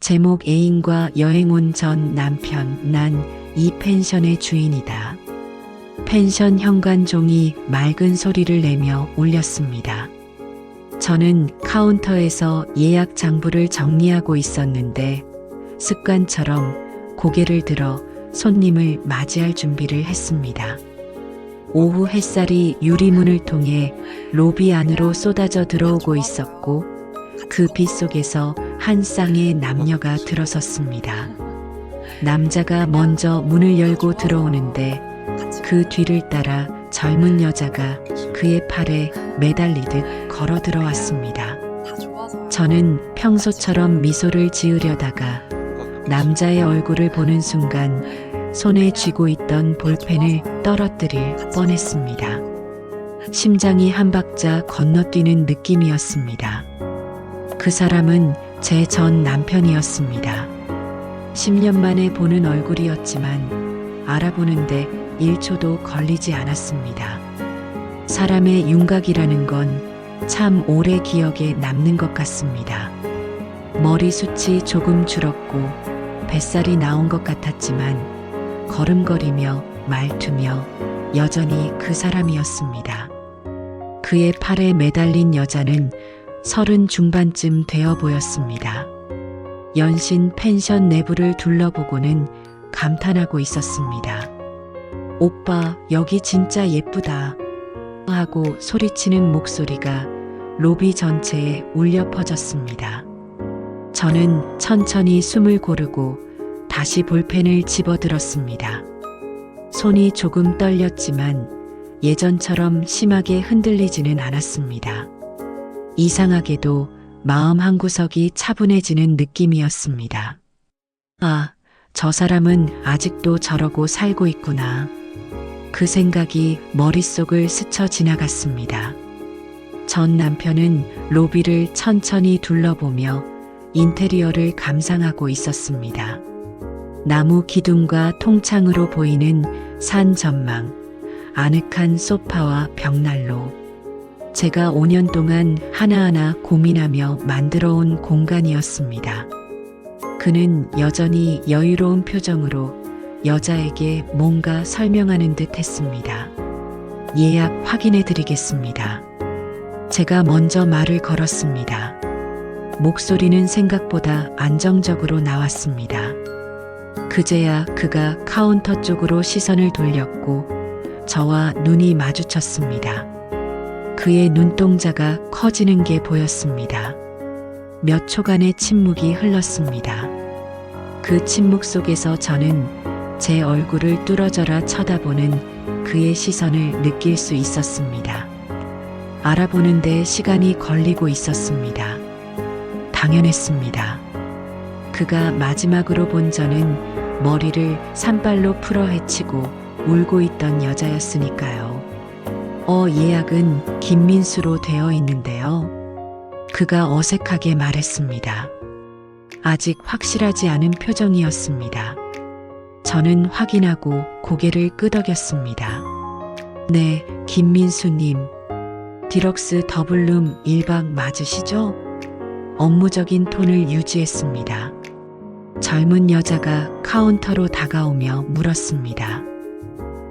제목 애인과 여행 온 전 남편, 난 이 펜션의 주인이다. 펜션 현관종이 맑은 소리를 내며 울렸습니다. 저는 카운터에서 예약 장부를 정리하고 있었는데 습관처럼 고개를 들어 손님을 맞이할 준비를 했습니다. 오후 햇살이 유리문을 통해 로비 안으로 쏟아져 들어오고 있었고 그 빛 속에서 한 쌍의 남녀가 들어섰습니다. 남자가 먼저 문을 열고 들어오는데 그 뒤를 따라 젊은 여자가 그의 팔에 매달리듯 걸어 들어왔습니다. 저는 평소처럼 미소를 지으려다가 남자의 얼굴을 보는 순간 손에 쥐고 있던 볼펜을 떨어뜨릴 뻔했습니다. 심장이 한 박자 건너뛰는 느낌이었습니다. 그 사람은 제 전 남편이었습니다. 10년 만에 보는 얼굴이었지만 알아보는데 1초도 걸리지 않았습니다. 사람의 윤곽이라는 건 참 오래 기억에 남는 것 같습니다. 머리숱이 조금 줄었고 뱃살이 나온 것 같았지만 걸음걸이며 말투며 여전히 그 사람이었습니다. 그의 팔에 매달린 여자는 30 중반쯤 되어 보였습니다. 연신 펜션 내부를 둘러보고는 감탄하고 있었습니다. 오빠, 여기 진짜 예쁘다. 하고 소리치는 목소리가 로비 전체에 울려 퍼졌습니다. 저는 천천히 숨을 고르고 다시 볼펜을 집어들었습니다. 손이 조금 떨렸지만 예전처럼 심하게 흔들리지는 않았습니다. 이상하게도 마음 한구석이 차분해지는 느낌이었습니다. 아, 저 사람은 아직도 저러고 살고 있구나. 그 생각이 머릿속을 스쳐 지나갔습니다. 전 남편은 로비를 천천히 둘러보며 인테리어를 감상하고 있었습니다. 나무 기둥과 통창으로 보이는 산 전망, 아늑한 소파와 벽난로. 제가 5년 동안 하나하나 고민하며 만들어온 공간이었습니다. 그는 여전히 여유로운 표정으로 여자에게 뭔가 설명하는 듯 했습니다. 예약 확인해 드리겠습니다. 제가 먼저 말을 걸었습니다. 목소리는 생각보다 안정적으로 나왔습니다. 그제야 그가 카운터 쪽으로 시선을 돌렸고 저와 눈이 마주쳤습니다. 그의 눈동자가 커지는 게 보였습니다. 몇 초간의 침묵이 흘렀습니다. 그 침묵 속에서 저는 제 얼굴을 뚫어져라 쳐다보는 그의 시선을 느낄 수 있었습니다. 알아보는데 시간이 걸리고 있었습니다. 당연했습니다. 그가 마지막으로 본 저는 머리를 산발로 풀어 헤치고 울고 있던 여자였으니까요. 예약은 김민수로 되어 있는데요. 그가 어색하게 말했습니다. 아직 확실하지 않은 표정이었습니다. 저는 확인하고 고개를 끄덕였습니다. 네, 김민수님. 디럭스 더블룸 1박 맞으시죠? 업무적인 톤을 유지했습니다. 젊은 여자가 카운터로 다가오며 물었습니다.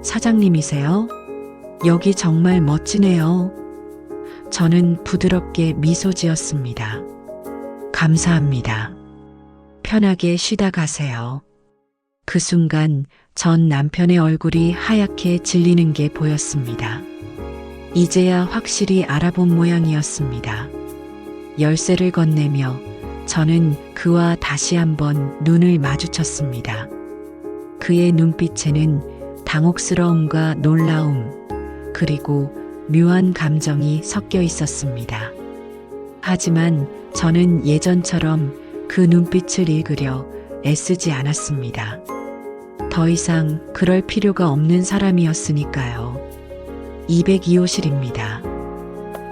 사장님이세요? 여기 정말 멋지네요. 저는 부드럽게 미소 지었습니다. 감사합니다. 편하게 쉬다 가세요. 그 순간 전 남편의 얼굴이 하얗게 질리는 게 보였습니다. 이제야 확실히 알아본 모양이었습니다. 열쇠를 건네며 저는 그와 다시 한번 눈을 마주쳤습니다. 그의 눈빛에는 당혹스러움과 놀라움, 그리고 묘한 감정이 섞여 있었습니다. 하지만 저는 예전처럼 그 눈빛을 읽으려 애쓰지 않았습니다. 더 이상 그럴 필요가 없는 사람이었으니까요. 202호실입니다.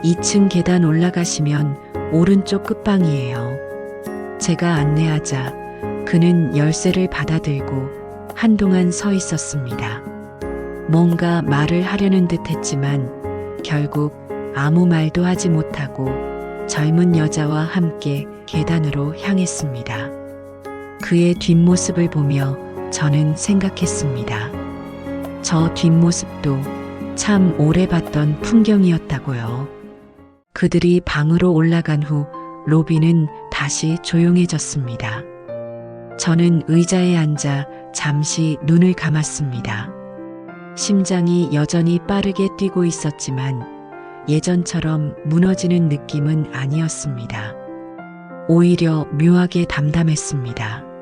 2층 계단 올라가시면 오른쪽 끝방이에요. 제가 안내하자 그는 열쇠를 받아들고 한동안 서 있었습니다. 뭔가 말을 하려는 듯 했지만 결국 아무 말도 하지 못하고 젊은 여자와 함께 계단으로 향했습니다. 그의 뒷모습을 보며 저는 생각했습니다. 저 뒷모습도 참 오래 봤던 풍경이었다고요. 그들이 방으로 올라간 후 로비는 다시 조용해졌습니다. 저는 의자에 앉아 잠시 눈을 감았습니다. 심장이 여전히 빠르게 뛰고 있었지만 예전처럼 무너지는 느낌은 아니었습니다. 오히려 묘하게 담담했습니다.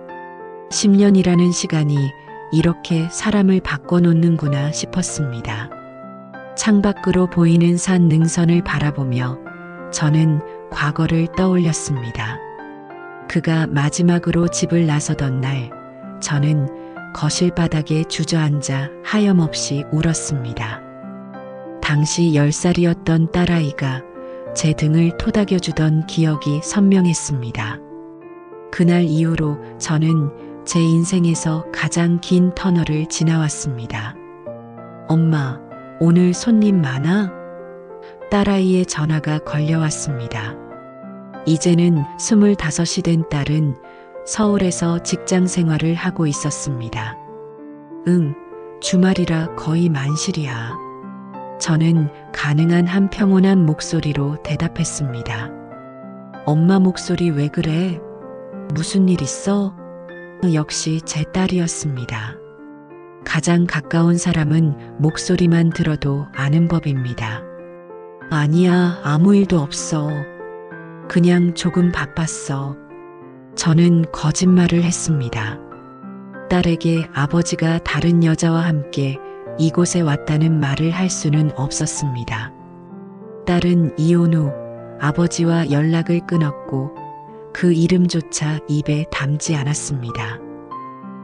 10년이라는 시간이 이렇게 사람을 바꿔놓는구나 싶었습니다. 창밖으로 보이는 산 능선을 바라보며 저는 과거를 떠올렸습니다. 그가 마지막으로 집을 나서던 날, 저는 거실 바닥에 주저앉아 하염없이 울었습니다. 당시 10살이었던 딸아이가 제 등을 토닥여주던 기억이 선명했습니다. 그날 이후로 저는 제 인생에서 가장 긴 터널을 지나왔습니다. 엄마, 오늘 손님 많아? 딸아이의 전화가 걸려왔습니다. 이제는 25이 된 딸은 서울에서 직장 생활을 하고 있었습니다. 응, 주말이라 거의 만실이야. 저는 가능한 한 평온한 목소리로 대답했습니다. 엄마 목소리 왜 그래? 무슨 일 있어? 역시 제 딸이었습니다. 가장 가까운 사람은 목소리만 들어도 아는 법입니다. 아니야, 아무 일도 없어. 그냥 조금 바빴어. 저는 거짓말을 했습니다. 딸에게 아버지가 다른 여자와 함께 이곳에 왔다는 말을 할 수는 없었습니다. 딸은 이혼 후 아버지와 연락을 끊었고 그 이름조차 입에 담지 않았습니다.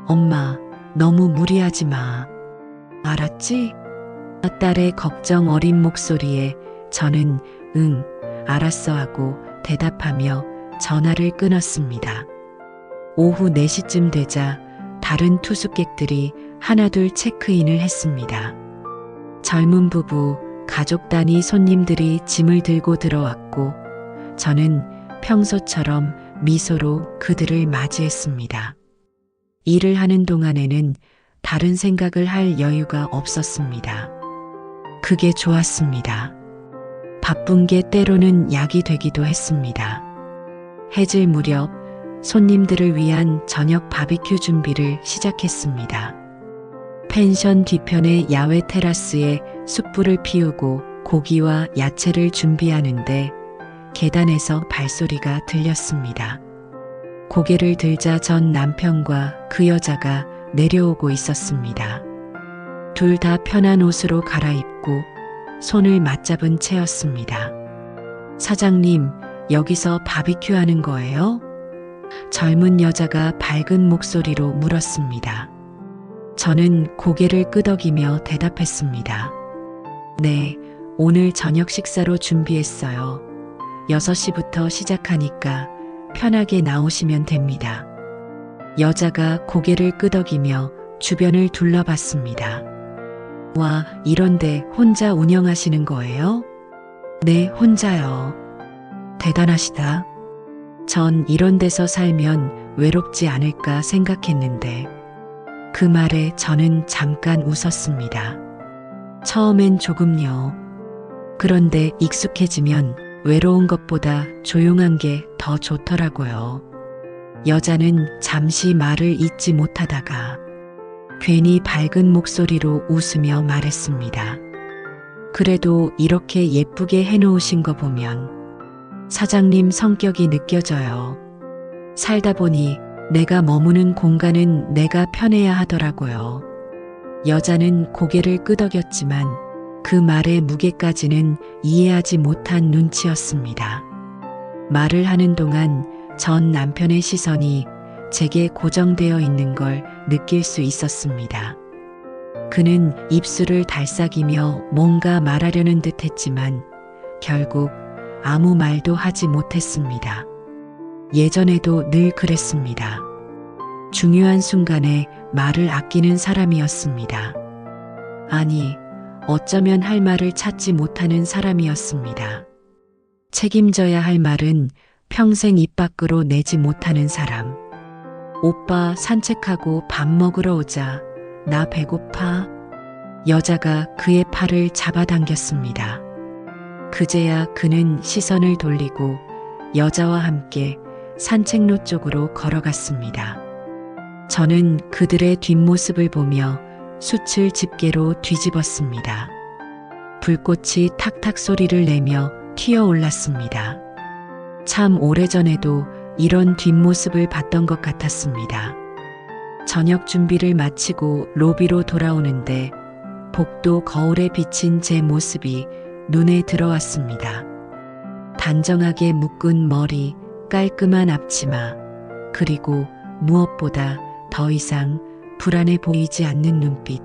엄마, 너무 무리하지 마. 알았지? 딸의 걱정 어린 목소리에 저는 응, 알았어 하고 대답하며 전화를 끊었습니다. 오후 4시쯤 되자 다른 투숙객들이 하나둘 체크인을 했습니다. 젊은 부부, 가족 단위 손님들이 짐을 들고 들어왔고 저는 평소처럼 미소로 그들을 맞이했습니다. 일을 하는 동안에는 다른 생각을 할 여유가 없었습니다. 그게 좋았습니다. 바쁜 게 때로는 약이 되기도 했습니다. 해질 무렵 손님들을 위한 저녁 바비큐 준비를 시작했습니다. 펜션 뒤편의 야외 테라스에 숯불을 피우고 고기와 야채를 준비하는데 계단에서 발소리가 들렸습니다. 고개를 들자 전 남편과 그 여자가 내려오고 있었습니다. 둘 다 편한 옷으로 갈아입고 손을 맞잡은 채였습니다. 사장님, 여기서 바비큐 하는 거예요? 젊은 여자가 밝은 목소리로 물었습니다. 저는 고개를 끄덕이며 대답했습니다. 네, 오늘 저녁 식사로 준비했어요. 6시부터 시작하니까 편하게 나오시면 됩니다. 여자가 고개를 끄덕이며 주변을 둘러봤습니다. 와, 이런데 혼자 운영하시는 거예요? 네, 혼자요. 대단하시다. 전 이런 데서 살면 외롭지 않을까 생각했는데 그 말에 저는 잠깐 웃었습니다. 처음엔 조금요. 그런데 익숙해지면 외로운 것보다 조용한 게 더 좋더라고요. 여자는 잠시 말을 잇지 못하다가 괜히 밝은 목소리로 웃으며 말했습니다. 그래도 이렇게 예쁘게 해놓으신 거 보면 사장님 성격이 느껴져요. 살다 보니 내가 머무는 공간은 내가 편해야 하더라고요. 여자는 고개를 끄덕였지만 그 말의 무게까지는 이해하지 못한 눈치였습니다. 말을 하는 동안 전 남편의 시선이 제게 고정되어 있는 걸 느낄 수 있었습니다. 그는 입술을 달싹이며 뭔가 말하려는 듯 했지만 결국 아무 말도 하지 못했습니다. 예전에도 늘 그랬습니다. 중요한 순간에 말을 아끼는 사람이었습니다. 아니, 어쩌면 할 말을 찾지 못하는 사람이었습니다. 책임져야 할 말은 평생 입 밖으로 내지 못하는 사람. 오빠 산책하고 밥 먹으러 오자. 나 배고파. 여자가 그의 팔을 잡아당겼습니다. 그제야 그는 시선을 돌리고 여자와 함께 산책로 쪽으로 걸어갔습니다. 저는 그들의 뒷모습을 보며 숯을 집게로 뒤집었습니다. 불꽃이 탁탁 소리를 내며 튀어올랐습니다. 참 오래전에도 이런 뒷모습을 봤던 것 같았습니다. 저녁 준비를 마치고 로비로 돌아오는데 복도 거울에 비친 제 모습이 눈에 들어왔습니다. 단정하게 묶은 머리, 깔끔한 앞치마, 그리고 무엇보다 더 이상 불안해 보이지 않는 눈빛.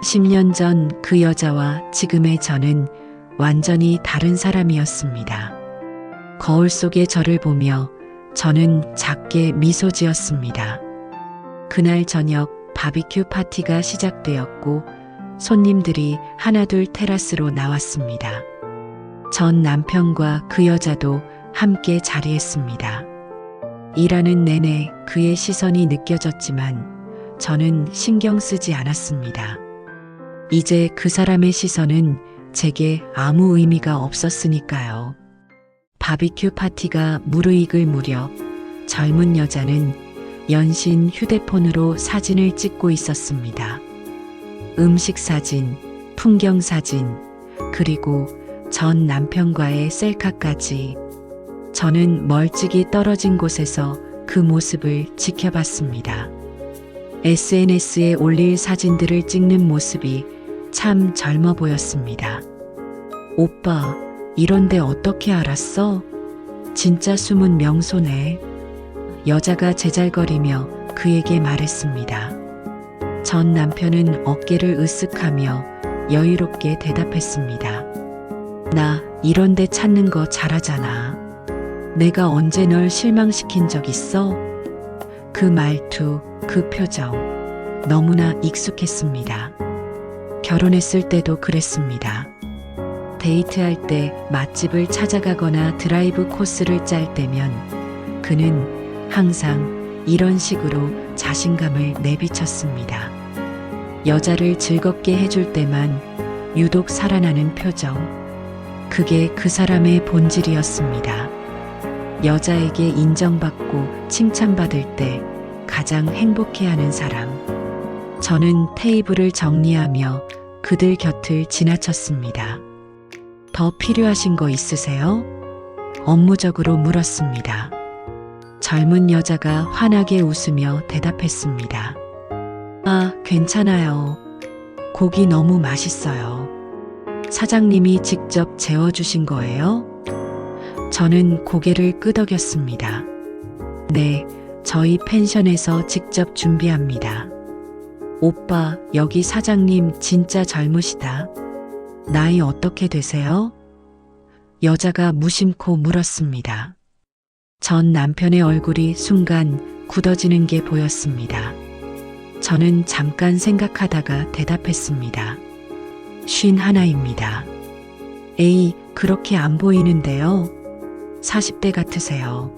10년 전 그 여자와 지금의 저는 완전히 다른 사람이었습니다. 거울 속의 저를 보며 저는 작게 미소 지었습니다. 그날 저녁 바비큐 파티가 시작되었고 손님들이 하나둘 테라스로 나왔습니다. 전 남편과 그 여자도 함께 자리했습니다. 일하는 내내 그의 시선이 느껴졌지만 저는 신경 쓰지 않았습니다. 이제 그 사람의 시선은 제게 아무 의미가 없었으니까요. 바비큐 파티가 무르익을 무렵 젊은 여자는 연신 휴대폰으로 사진을 찍고 있었습니다. 음식 사진, 풍경 사진, 그리고 전 남편과의 셀카까지. 저는 멀찍이 떨어진 곳에서 그 모습을 지켜봤습니다. SNS에 올릴 사진들을 찍는 모습이 참 젊어 보였습니다. 오빠, 이런데 어떻게 알았어? 진짜 숨은 명소네. 여자가 제잘거리며 그에게 말했습니다. 전 남편은 어깨를 으쓱하며 여유롭게 대답했습니다. 나 이런데 찾는 거 잘하잖아. 내가 언제 널 실망시킨 적 있어? 그 말투, 그 표정, 너무나 익숙했습니다. 결혼했을 때도 그랬습니다. 데이트할 때 맛집을 찾아가거나 드라이브 코스를 짤 때면 그는 항상 이런 식으로 자신감을 내비쳤습니다. 여자를 즐겁게 해줄 때만 유독 살아나는 표정. 그게 그 사람의 본질이었습니다. 여자에게 인정받고 칭찬받을 때 가장 행복해하는 사람. 저는 테이블을 정리하며 그들 곁을 지나쳤습니다. 더 필요하신 거 있으세요? 업무적으로 물었습니다. 젊은 여자가 환하게 웃으며 대답했습니다. 아, 괜찮아요. 고기 너무 맛있어요. 사장님이 직접 재워주신 거예요? 저는 고개를 끄덕였습니다. 네, 저희 펜션에서 직접 준비합니다. 오빠, 여기 사장님 진짜 젊으시다. 나이 어떻게 되세요? 여자가 무심코 물었습니다. 전 남편의 얼굴이 순간 굳어지는 게 보였습니다. 저는 잠깐 생각하다가 대답했습니다. 51입니다. 에이, 그렇게 안 보이는데요. 40대 같으세요.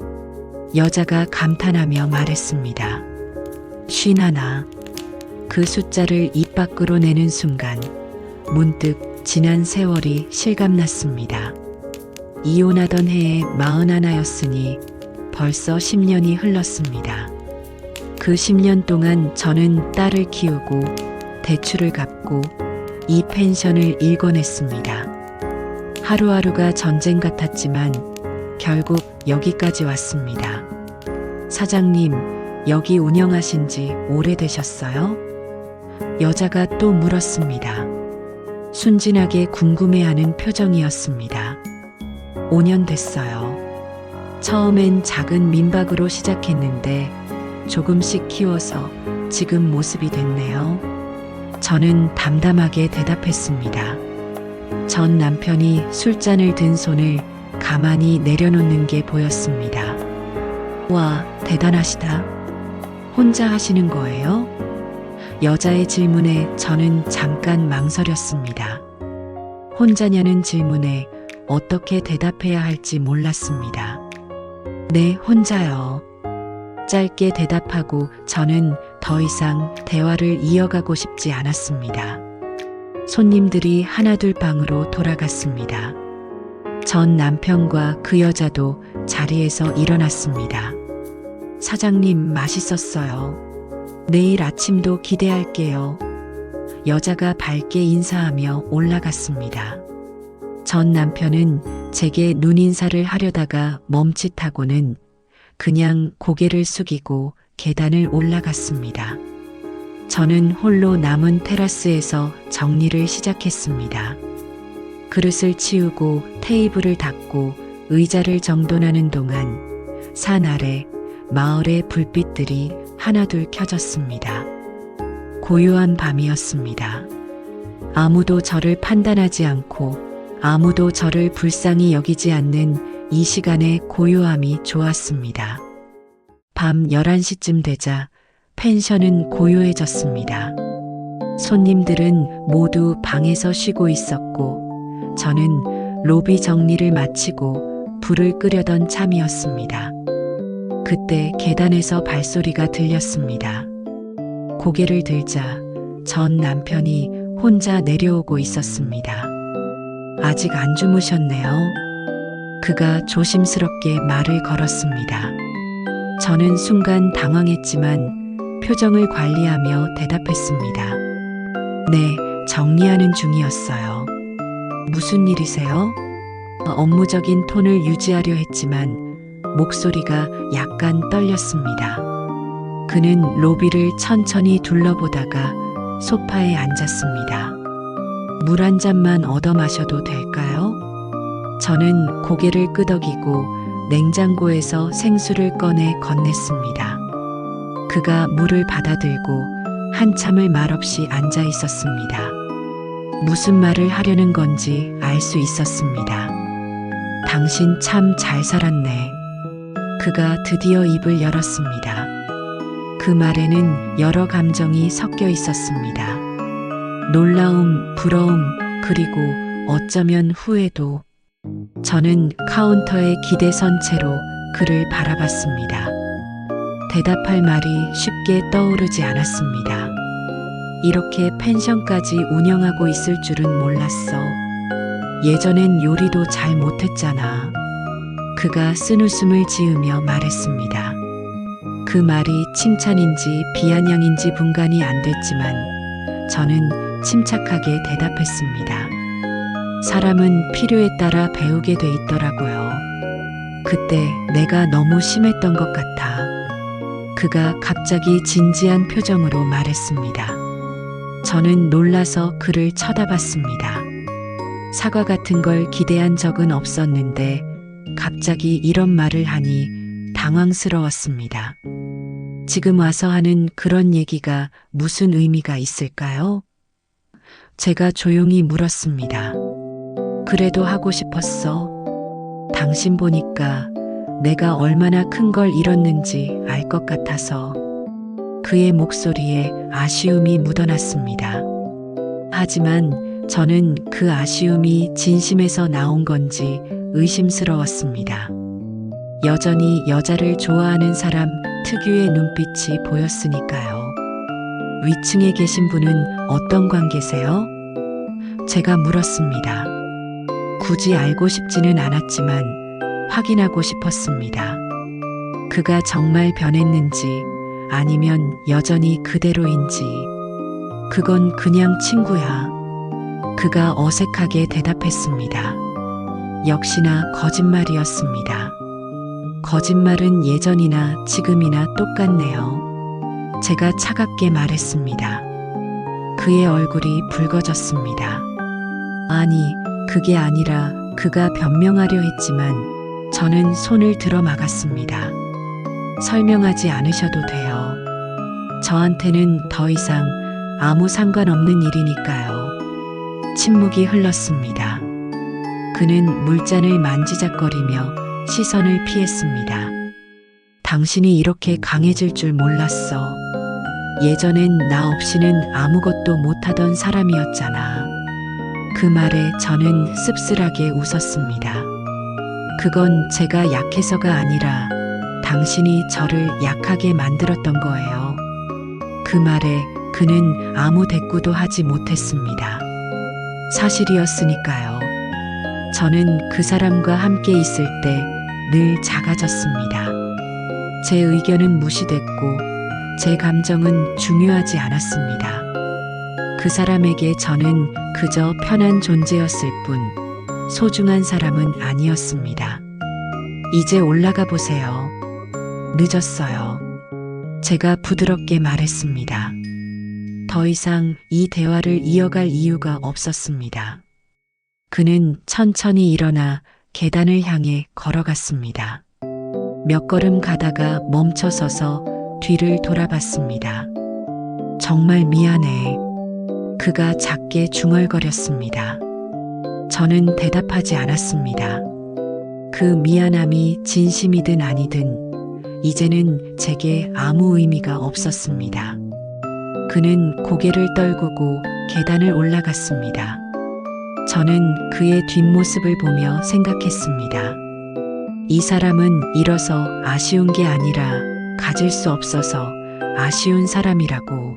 여자가 감탄하며 말했습니다. 51. 그 숫자를 입 밖으로 내는 순간 문득 지난 세월이 실감났습니다. 이혼하던 해에 41였으니 벌써 10년이 흘렀습니다. 그 10년 동안 저는 딸을 키우고 대출을 갚고 이 펜션을 일궈냈습니다. 하루하루가 전쟁 같았지만 결국 여기까지 왔습니다. 사장님, 여기 운영하신 지 오래되셨어요? 여자가 또 물었습니다. 순진하게 궁금해하는 표정이었습니다. 5년 됐어요. 처음엔 작은 민박으로 시작했는데 조금씩 키워서 지금 모습이 됐네요. 저는 담담하게 대답했습니다. 전 남편이 술잔을 든 손을 가만히 내려놓는 게 보였습니다. 와, 대단하시다. 혼자 하시는 거예요? 여자의 질문에 저는 잠깐 망설였습니다. 혼자냐는 질문에 어떻게 대답해야 할지 몰랐습니다. 네, 혼자요. 짧게 대답하고 저는 더 이상 대화를 이어가고 싶지 않았습니다. 손님들이 하나둘 방으로 돌아갔습니다. 전 남편과 그 여자도 자리에서 일어났습니다. 사장님, 맛있었어요. 내일 아침도 기대할게요. 여자가 밝게 인사하며 올라갔습니다. 전 남편은 제게 눈인사를 하려다가 멈칫하고는 그냥 고개를 숙이고 계단을 올라갔습니다. 저는 홀로 남은 테라스에서 정리를 시작했습니다. 그릇을 치우고 테이블을 닦고 의자를 정돈하는 동안 산 아래 마을의 불빛들이 하나둘 켜졌습니다. 고요한 밤이었습니다. 아무도 저를 판단하지 않고 아무도 저를 불쌍히 여기지 않는 이 시간의 고요함이 좋았습니다. 밤 11시쯤 되자 펜션은 고요해졌습니다. 손님들은 모두 방에서 쉬고 있었고 저는 로비 정리를 마치고 불을 끄려던 참이었습니다. 그때 계단에서 발소리가 들렸습니다. 고개를 들자 전 남편이 혼자 내려오고 있었습니다. 아직 안 주무셨네요. 그가 조심스럽게 말을 걸었습니다. 저는 순간 당황했지만 표정을 관리하며 대답했습니다. 네, 정리하는 중이었어요. 무슨 일이세요? 업무적인 톤을 유지하려 했지만 목소리가 약간 떨렸습니다. 그는 로비를 천천히 둘러보다가 소파에 앉았습니다. 물 한 잔만 얻어 마셔도 될까요? 저는 고개를 끄덕이고 냉장고에서 생수를 꺼내 건넸습니다. 그가 물을 받아들고 한참을 말없이 앉아 있었습니다. 무슨 말을 하려는 건지 알 수 있었습니다. 당신 참 잘 살았네. 그가 드디어 입을 열었습니다. 그 말에는 여러 감정이 섞여 있었습니다. 놀라움, 부러움, 그리고 어쩌면 후회도. 저는 카운터에 기대선 채로 그를 바라봤습니다. 대답할 말이 쉽게 떠오르지 않았습니다. 이렇게 펜션까지 운영하고 있을 줄은 몰랐어. 예전엔 요리도 잘 못했잖아. 그가 쓴웃음을 지으며 말했습니다. 그 말이 칭찬인지 비아냥인지 분간이 안 됐지만 저는 침착하게 대답했습니다. 사람은 필요에 따라 배우게 돼 있더라고요. 그때 내가 너무 심했던 것 같아. 그가 갑자기 진지한 표정으로 말했습니다. 저는 놀라서 그를 쳐다봤습니다. 사과 같은 걸 기대한 적은 없었는데 갑자기 이런 말을 하니 당황스러웠습니다. 지금 와서 하는 그런 얘기가 무슨 의미가 있을까요? 제가 조용히 물었습니다. 그래도 하고 싶었어. 당신 보니까 내가 얼마나 큰 걸 잃었는지 알 것 같아서. 그의 목소리에 아쉬움이 묻어났습니다. 하지만 저는 그 아쉬움이 진심에서 나온 건지 의심스러웠습니다. 여전히 여자를 좋아하는 사람 특유의 눈빛이 보였으니까요. 위층에 계신 분은 어떤 관계세요? 제가 물었습니다. 굳이 알고 싶지는 않았지만 확인하고 싶었습니다. 그가 정말 변했는지 아니면 여전히 그대로인지. 그건 그냥 친구야. 그가 어색하게 대답했습니다. 역시나 거짓말이었습니다. 거짓말은 예전이나 지금이나 똑같네요. 제가 차갑게 말했습니다. 그의 얼굴이 붉어졌습니다. 아니, 그게 아니라. 그가 변명하려 했지만 저는 손을 들어 막았습니다. 설명하지 않으셔도 돼요. 저한테는 더 이상 아무 상관없는 일이니까요. 침묵이 흘렀습니다. 그는 물잔을 만지작거리며 시선을 피했습니다. 당신이 이렇게 강해질 줄 몰랐어. 예전엔 나 없이는 아무것도 못하던 사람이었잖아. 그 말에 저는 씁쓸하게 웃었습니다. 그건 제가 약해서가 아니라 당신이 저를 약하게 만들었던 거예요. 그 말에 그는 아무 대꾸도 하지 못했습니다. 사실이었으니까요. 저는 그 사람과 함께 있을 때 늘 작아졌습니다. 제 의견은 무시됐고 제 감정은 중요하지 않았습니다. 그 사람에게 저는 그저 편한 존재였을 뿐 소중한 사람은 아니었습니다. 이제 올라가 보세요. 늦었어요. 제가 부드럽게 말했습니다. 더 이상 이 대화를 이어갈 이유가 없었습니다. 그는 천천히 일어나 계단을 향해 걸어갔습니다. 몇 걸음 가다가 멈춰서서 뒤를 돌아봤습니다. 정말 미안해. 그가 작게 중얼거렸습니다. 저는 대답하지 않았습니다. 그 미안함이 진심이든 아니든 이제는 제게 아무 의미가 없었습니다. 그는 고개를 떨구고 계단을 올라갔습니다. 저는 그의 뒷모습을 보며 생각했습니다. 이 사람은 잃어서 아쉬운 게 아니라 가질 수 없어서 아쉬운 사람이라고.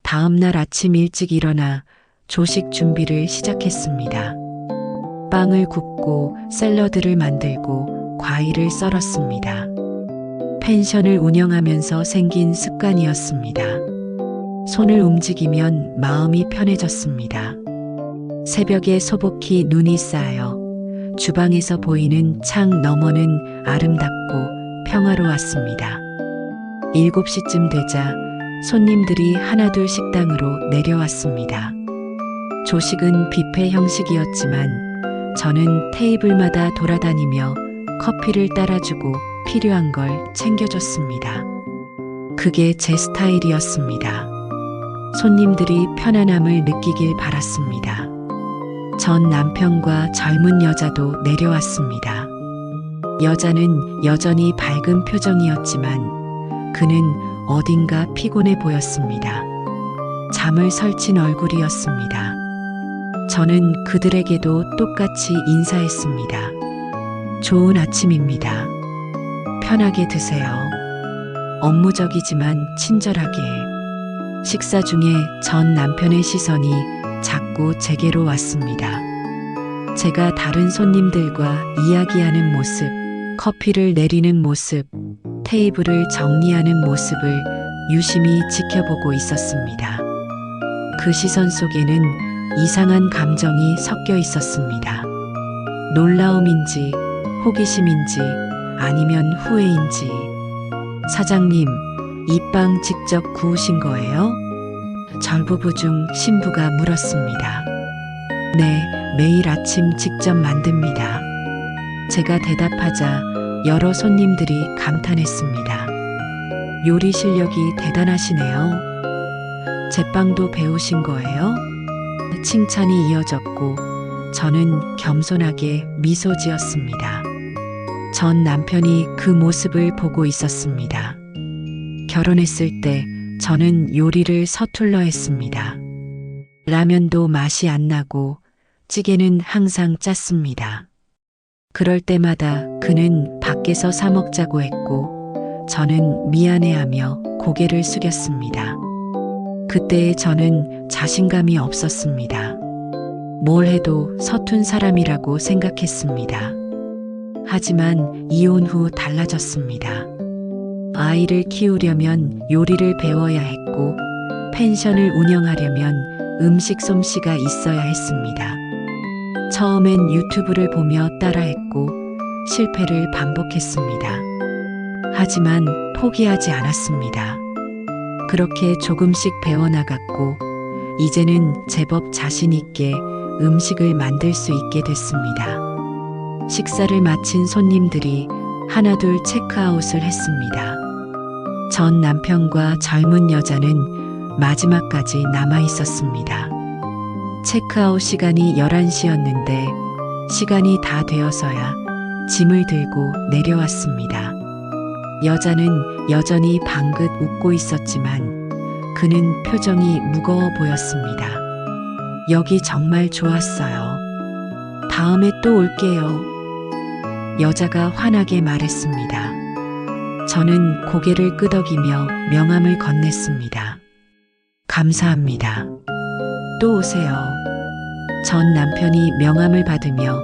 다음 날 아침 일찍 일어나 조식 준비를 시작했습니다. 빵을 굽고 샐러드를 만들고 과일을 썰었습니다. 펜션을 운영하면서 생긴 습관이었습니다. 손을 움직이면 마음이 편해졌습니다. 새벽에 소복히 눈이 쌓여 주방에서 보이는 창 너머는 아름답고 평화로웠습니다. 7시쯤 되자 손님들이 하나둘 식당으로 내려왔습니다. 조식은 뷔페 형식이었지만 저는 테이블마다 돌아다니며 커피를 따라주고 필요한 걸 챙겨줬습니다. 그게 제 스타일이었습니다. 손님들이 편안함을 느끼길 바랐습니다. 전 남편과 젊은 여자도 내려왔습니다. 여자는 여전히 밝은 표정이었지만 그는 어딘가 피곤해 보였습니다. 잠을 설친 얼굴이었습니다. 저는 그들에게도 똑같이 인사했습니다. 좋은 아침입니다. 편하게 드세요. 업무적이지만 친절하게. 식사 중에 전 남편의 시선이 자꾸 제게로 왔습니다. 제가 다른 손님들과 이야기하는 모습, 커피를 내리는 모습, 테이블을 정리하는 모습을 유심히 지켜보고 있었습니다. 그 시선 속에는 이상한 감정이 섞여 있었습니다. 놀라움인지, 호기심인지, 아니면 후회인지. 사장님, 이 빵 직접 구우신 거예요? 절부부 중 신부가 물었습니다. 네, 매일 아침 직접 만듭니다. 제가 대답하자 여러 손님들이 감탄했습니다. 요리 실력이 대단하시네요. 제빵도 배우신 거예요? 칭찬이 이어졌고 저는 겸손하게 미소 지었습니다. 전 남편이 그 모습을 보고 있었습니다. 결혼했을 때 저는 요리를 서툴러 했습니다. 라면도 맛이 안 나고 찌개는 항상 짰습니다. 그럴 때마다 그는 밖에서 사 먹자고 했고 저는 미안해하며 고개를 숙였습니다. 그때의 저는 자신감이 없었습니다. 뭘 해도 서툰 사람이라고 생각했습니다. 하지만 이혼 후 달라졌습니다. 아이를 키우려면 요리를 배워야 했고 펜션을 운영하려면 음식 솜씨가 있어야 했습니다. 처음엔 유튜브를 보며 따라했고 실패를 반복했습니다. 하지만 포기하지 않았습니다. 그렇게 조금씩 배워나갔고 이제는 제법 자신 있게 음식을 만들 수 있게 됐습니다. 식사를 마친 손님들이 하나둘 체크아웃을 했습니다. 전 남편과 젊은 여자는 마지막까지 남아 있었습니다. 체크아웃 시간이 11시였는데 시간이 다 되어서야 짐을 들고 내려왔습니다. 여자는 여전히 방긋 웃고 있었지만 그는 표정이 무거워 보였습니다. 여기 정말 좋았어요. 다음에 또 올게요. 여자가 환하게 말했습니다. 저는 고개를 끄덕이며 명함을 건넸습니다. 감사합니다. 또 오세요. 전 남편이 명함을 받으며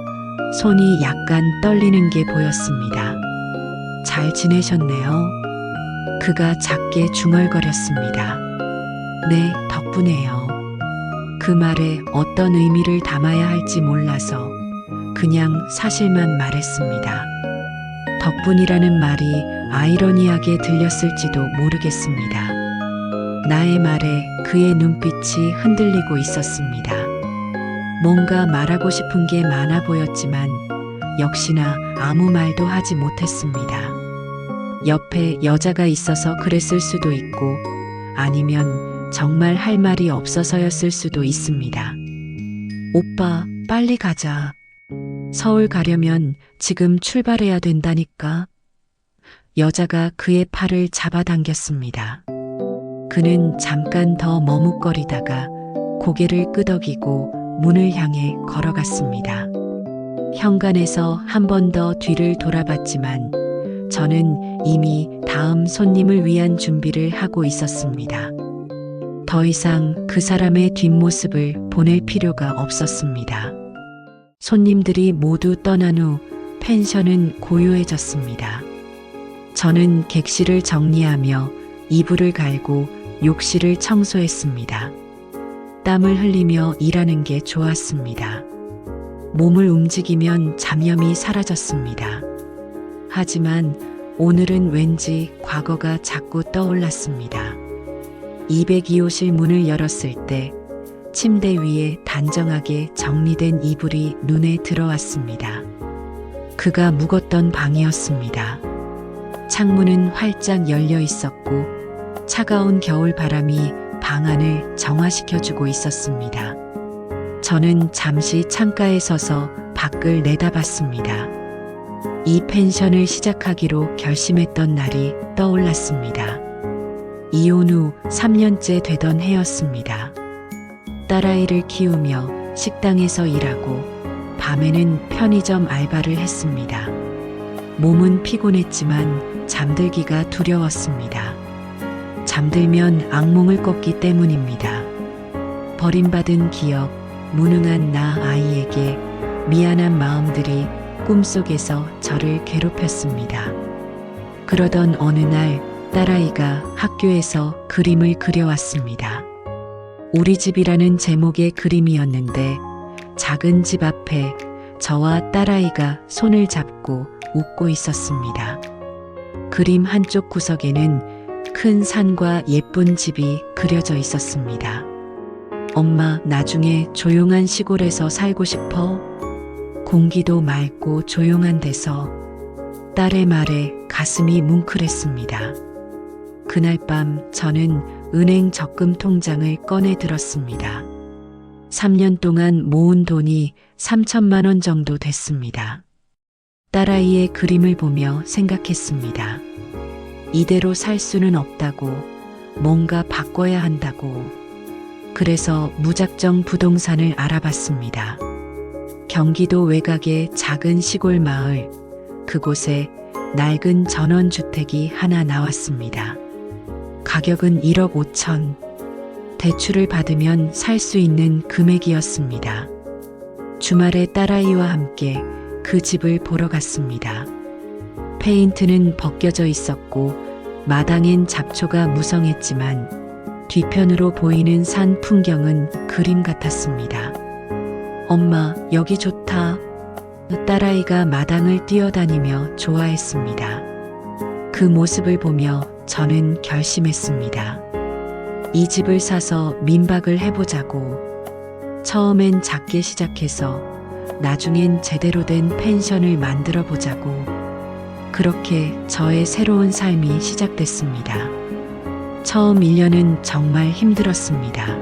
손이 약간 떨리는 게 보였습니다. 잘 지내셨네요. 그가 작게 중얼거렸습니다. 네, 덕분에요. 그 말에 어떤 의미를 담아야 할지 몰라서 그냥 사실만 말했습니다. 덕분이라는 말이 아이러니하게 들렸을지도 모르겠습니다. 나의 말에 그의 눈빛이 흔들리고 있었습니다. 뭔가 말하고 싶은 게 많아 보였지만 역시나 아무 말도 하지 못했습니다. 옆에 여자가 있어서 그랬을 수도 있고 아니면 정말 할 말이 없어서였을 수도 있습니다. 오빠, 빨리 가자. 서울 가려면 지금 출발해야 된다니까. 여자가 그의 팔을 잡아당겼습니다. 그는 잠깐 더 머뭇거리다가 고개를 끄덕이고 문을 향해 걸어갔습니다. 현관에서 한 번 더 뒤를 돌아봤지만 저는 이미 다음 손님을 위한 준비를 하고 있었습니다. 더 이상 그 사람의 뒷모습을 보낼 필요가 없었습니다. 손님들이 모두 떠난 후 펜션은 고요해졌습니다. 저는 객실을 정리하며 이불을 갈고 욕실을 청소했습니다. 땀을 흘리며 일하는 게 좋았습니다. 몸을 움직이면 잡념이 사라졌습니다. 하지만 오늘은 왠지 과거가 자꾸 떠올랐습니다. 202호실 문을 열었을 때 침대 위에 단정하게 정리된 이불이 눈에 들어왔습니다. 그가 묵었던 방이었습니다. 창문은 활짝 열려 있었고 차가운 겨울 바람이 방 안을 정화시켜주고 있었습니다. 저는 잠시 창가에 서서 밖을 내다봤습니다. 이 펜션을 시작하기로 결심했던 날이 떠올랐습니다. 이혼 후 3년째 되던 해였습니다. 딸아이를 키우며 식당에서 일하고 밤에는 편의점 알바를 했습니다. 몸은 피곤했지만 잠들기가 두려웠습니다. 잠들면 악몽을 꿨기 때문입니다. 버림받은 기억, 무능한 나 아이에게 미안한 마음들이 꿈속에서 저를 괴롭혔습니다. 그러던 어느 날 딸아이가 학교에서 그림을 그려왔습니다. 우리 집이라는 제목의 그림이었는데 작은 집 앞에 저와 딸아이가 손을 잡고 웃고 있었습니다. 그림 한쪽 구석에는 큰 산과 예쁜 집이 그려져 있었습니다. 엄마, 나중에 조용한 시골에서 살고 싶어? 공기도 맑고 조용한 데서. 딸의 말에 가슴이 뭉클했습니다. 그날 밤 저는 은행 적금 통장을 꺼내 들었습니다. 3년 동안 모은 돈이 3천만 원 정도 됐습니다. 딸아이의 그림을 보며 생각했습니다. 이대로 살 수는 없다고, 뭔가 바꿔야 한다고. 그래서 무작정 부동산을 알아봤습니다. 경기도 외곽의 작은 시골 마을, 그곳에 낡은 전원주택이 하나 나왔습니다. 가격은 1억 5천. 대출을 받으면 살 수 있는 금액이었습니다. 주말에 딸아이와 함께 그 집을 보러 갔습니다. 페인트는 벗겨져 있었고 마당엔 잡초가 무성했지만 뒤편으로 보이는 산 풍경은 그림 같았습니다. 엄마, 여기 좋다. 딸아이가 마당을 뛰어다니며 좋아했습니다. 그 모습을 보며 저는 결심했습니다. 이 집을 사서 민박을 해보자고. 처음엔 작게 시작해서 나중엔 제대로 된 펜션을 만들어 보자고. 그렇게 저의 새로운 삶이 시작됐습니다. 처음 1년은 정말 힘들었습니다.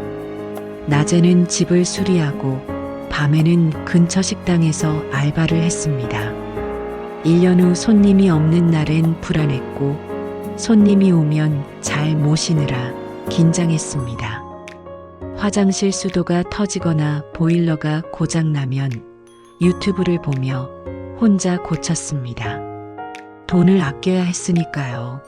낮에는 집을 수리하고 밤에는 근처 식당에서 알바를 했습니다. 1년 후 손님이 없는 날엔 불안했고 손님이 오면 잘 모시느라 긴장했습니다. 화장실 수도가 터지거나 보일러가 고장나면 유튜브를 보며 혼자 고쳤습니다. 돈을 아껴야 했으니까요.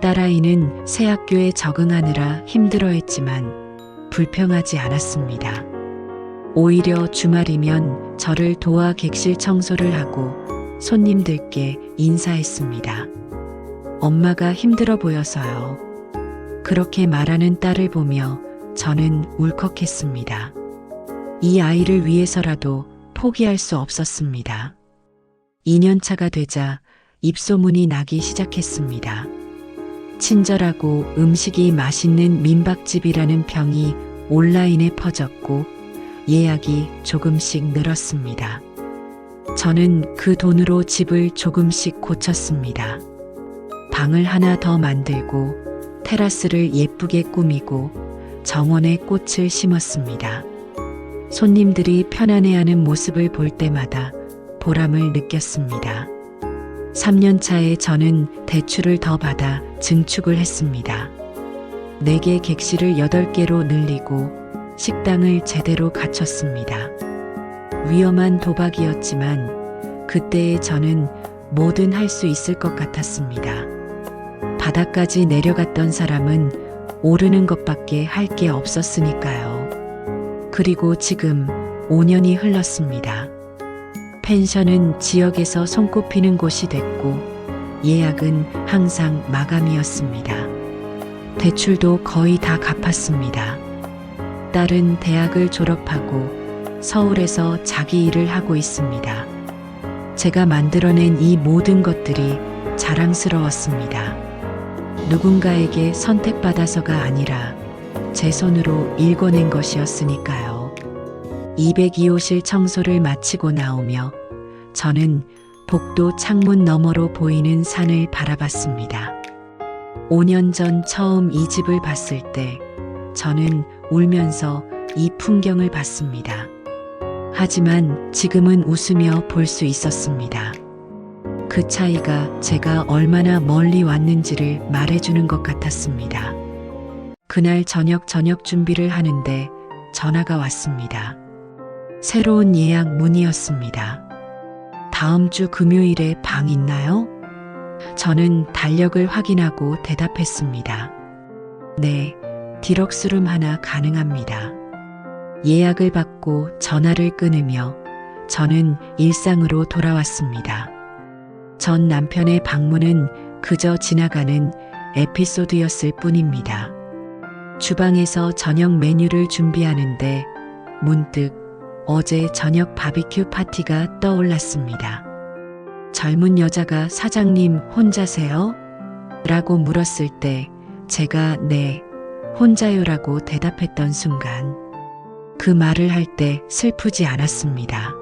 딸아이는 새 학교에 적응하느라 힘들어했지만 불평하지 않았습니다. 오히려 주말이면 저를 도와 객실 청소를 하고 손님들께 인사했습니다. 엄마가 힘들어 보여서요. 그렇게 말하는 딸을 보며 저는 울컥했습니다. 이 아이를 위해서라도 포기할 수 없었습니다. 2년차가 되자 입소문이 나기 시작했습니다. 친절하고 음식이 맛있는 민박집이라는 평이 온라인에 퍼졌고 예약이 조금씩 늘었습니다. 저는 그 돈으로 집을 조금씩 고쳤습니다. 방을 하나 더 만들고 테라스를 예쁘게 꾸미고 정원에 꽃을 심었습니다. 손님들이 편안해하는 모습을 볼 때마다 보람을 느꼈습니다. 3년 차에 저는 대출을 더 받아 증축을 했습니다. 4개 객실을 8개로 늘리고 식당을 제대로 갖췄습니다. 위험한 도박이었지만 그때의 저는 뭐든 할 수 있을 것 같았습니다. 바닥까지 내려갔던 사람은 오르는 것밖에 할 게 없었으니까요. 그리고 지금 5년이 흘렀습니다. 펜션은 지역에서 손꼽히는 곳이 됐고 예약은 항상 마감이었습니다. 대출도 거의 다 갚았습니다. 딸은 대학을 졸업하고 서울에서 자기 일을 하고 있습니다. 제가 만들어낸 이 모든 것들이 자랑스러웠습니다. 누군가에게 선택받아서가 아니라 제 손으로 일궈낸 것이었으니까요. 202호실 청소를 마치고 나오며 저는 복도 창문 너머로 보이는 산을 바라봤습니다. 5년 전 처음 이 집을 봤을 때 저는 울면서 이 풍경을 봤습니다. 하지만 지금은 웃으며 볼 수 있었습니다. 그 차이가 제가 얼마나 멀리 왔는지를 말해주는 것 같았습니다. 그날 저녁 준비를 하는데 전화가 왔습니다. 새로운 예약 문의였습니다. 다음 주 금요일에 방 있나요? 저는 달력을 확인하고 대답했습니다. 네, 디럭스룸 하나 가능합니다. 예약을 받고 전화를 끊으며 저는 일상으로 돌아왔습니다. 전 남편의 방문은 그저 지나가는 에피소드였을 뿐입니다. 주방에서 저녁 메뉴를 준비하는데 문득 어제 저녁 바비큐 파티가 떠올랐습니다. 젊은 여자가 사장님 혼자세요? 라고 물었을 때 제가 네, 혼자요라고 대답했던 순간 그 말을 할 때 슬프지 않았습니다.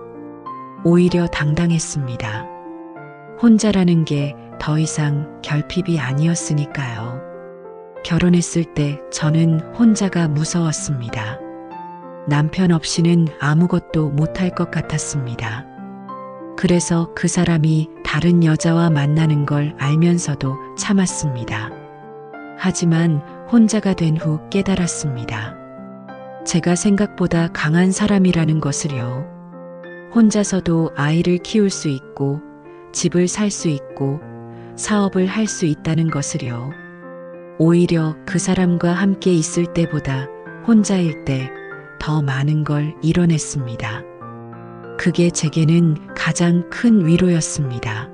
오히려 당당했습니다. 혼자라는 게 더 이상 결핍이 아니었으니까요. 결혼했을 때 저는 혼자가 무서웠습니다. 남편 없이는 아무것도 못할 것 같았습니다. 그래서 그 사람이 다른 여자와 만나는 걸 알면서도 참았습니다. 하지만 혼자가 된 후 깨달았습니다. 제가 생각보다 강한 사람이라는 것을요. 혼자서도 아이를 키울 수 있고 집을 살 수 있고 사업을 할 수 있다는 것을요. 오히려 그 사람과 함께 있을 때보다 혼자일 때 더 많은 걸 이뤄냈습니다. 그게 제게는 가장 큰 위로였습니다.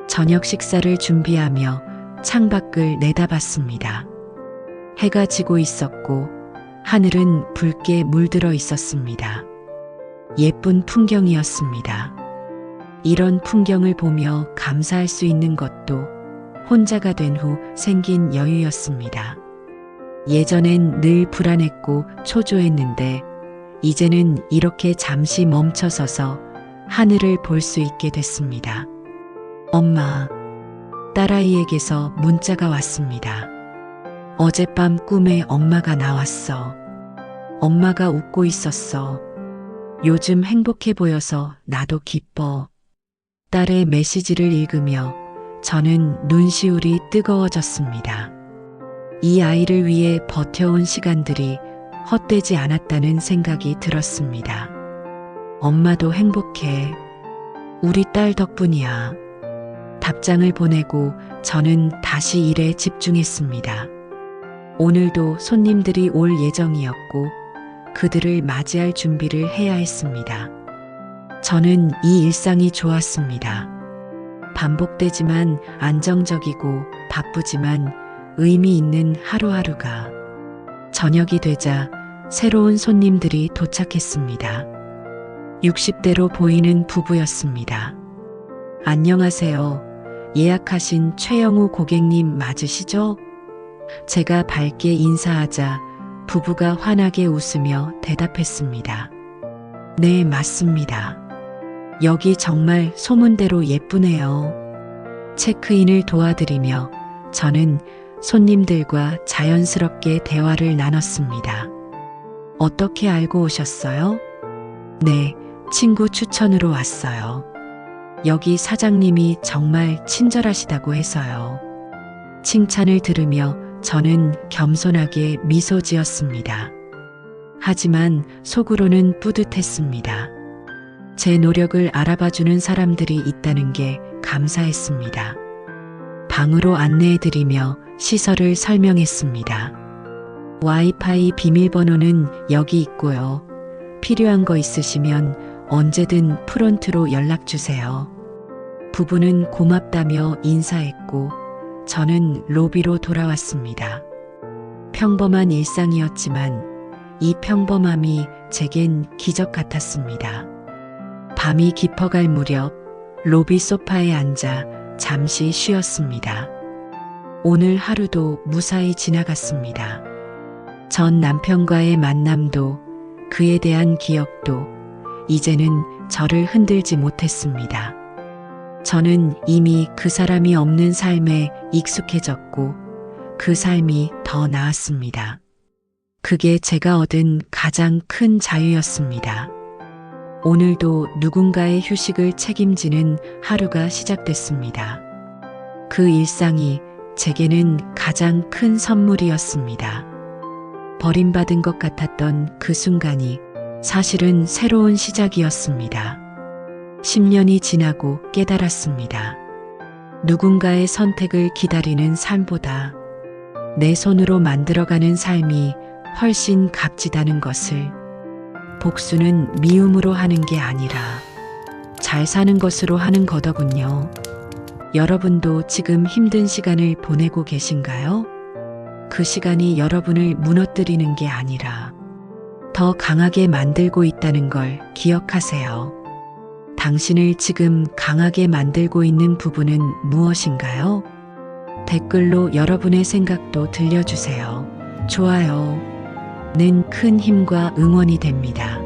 저녁 식사를 준비하며 창밖을 내다봤습니다. 해가 지고 있었고 하늘은 붉게 물들어 있었습니다. 예쁜 풍경이었습니다. 이런 풍경을 보며 감사할 수 있는 것도 혼자가 된 후 생긴 여유였습니다. 예전엔 늘 불안했고 초조했는데 이제는 이렇게 잠시 멈춰서서 하늘을 볼 수 있게 됐습니다. 엄마, 딸아이에게서 문자가 왔습니다. 어젯밤 꿈에 엄마가 나왔어. 엄마가 웃고 있었어. 요즘 행복해 보여서 나도 기뻐. 딸의 메시지를 읽으며 저는 눈시울이 뜨거워졌습니다. 이 아이를 위해 버텨온 시간들이 헛되지 않았다는 생각이 들었습니다. 엄마도 행복해. 우리 딸 덕분이야. 답장을 보내고 저는 다시 일에 집중했습니다. 오늘도 손님들이 올 예정이었고 그들을 맞이할 준비를 해야 했습니다. 저는 이 일상이 좋았습니다. 반복되지만 안정적이고 바쁘지만 의미 있는 하루하루가. 저녁이 되자 새로운 손님들이 도착했습니다. 60대로 보이는 부부였습니다. 안녕하세요. 예약하신 최영우 고객님 맞으시죠? 제가 밝게 인사하자 부부가 환하게 웃으며 대답했습니다. 네, 맞습니다. 여기 정말 소문대로 예쁘네요. 체크인을 도와드리며 저는 손님들과 자연스럽게 대화를 나눴습니다. 어떻게 알고 오셨어요? 네, 친구 추천으로 왔어요. 여기 사장님이 정말 친절하시다고 해서요. 칭찬을 들으며 저는 겸손하게 미소 지었습니다. 하지만 속으로는 뿌듯했습니다. 제 노력을 알아봐주는 사람들이 있다는 게 감사했습니다. 방으로 안내해드리며 시설을 설명했습니다. 와이파이 비밀번호는 여기 있고요. 필요한 거 있으시면 언제든 프론트로 연락주세요. 부부는 고맙다며 인사했고 저는 로비로 돌아왔습니다. 평범한 일상이었지만 이 평범함이 제겐 기적 같았습니다. 밤이 깊어갈 무렵 로비 소파에 앉아 잠시 쉬었습니다. 오늘 하루도 무사히 지나갔습니다. 전 남편과의 만남도 그에 대한 기억도 이제는 저를 흔들지 못했습니다. 저는 이미 그 사람이 없는 삶에 익숙해졌고 그 삶이 더 나았습니다. 그게 제가 얻은 가장 큰 자유였습니다. 오늘도 누군가의 휴식을 책임지는 하루가 시작됐습니다. 그 일상이 제게는 가장 큰 선물이었습니다. 버림받은 것 같았던 그 순간이 사실은 새로운 시작이었습니다. 10년이 지나고 깨달았습니다. 누군가의 선택을 기다리는 삶보다 내 손으로 만들어가는 삶이 훨씬 값지다는 것을. 복수는 미움으로 하는 게 아니라 잘 사는 것으로 하는 거더군요. 여러분도 지금 힘든 시간을 보내고 계신가요? 그 시간이 여러분을 무너뜨리는 게 아니라 더 강하게 만들고 있다는 걸 기억하세요. 당신을 지금 강하게 만들고 있는 부분은 무엇인가요? 댓글로 여러분의 생각도 들려주세요. 좋아요는 큰 힘과 응원이 됩니다.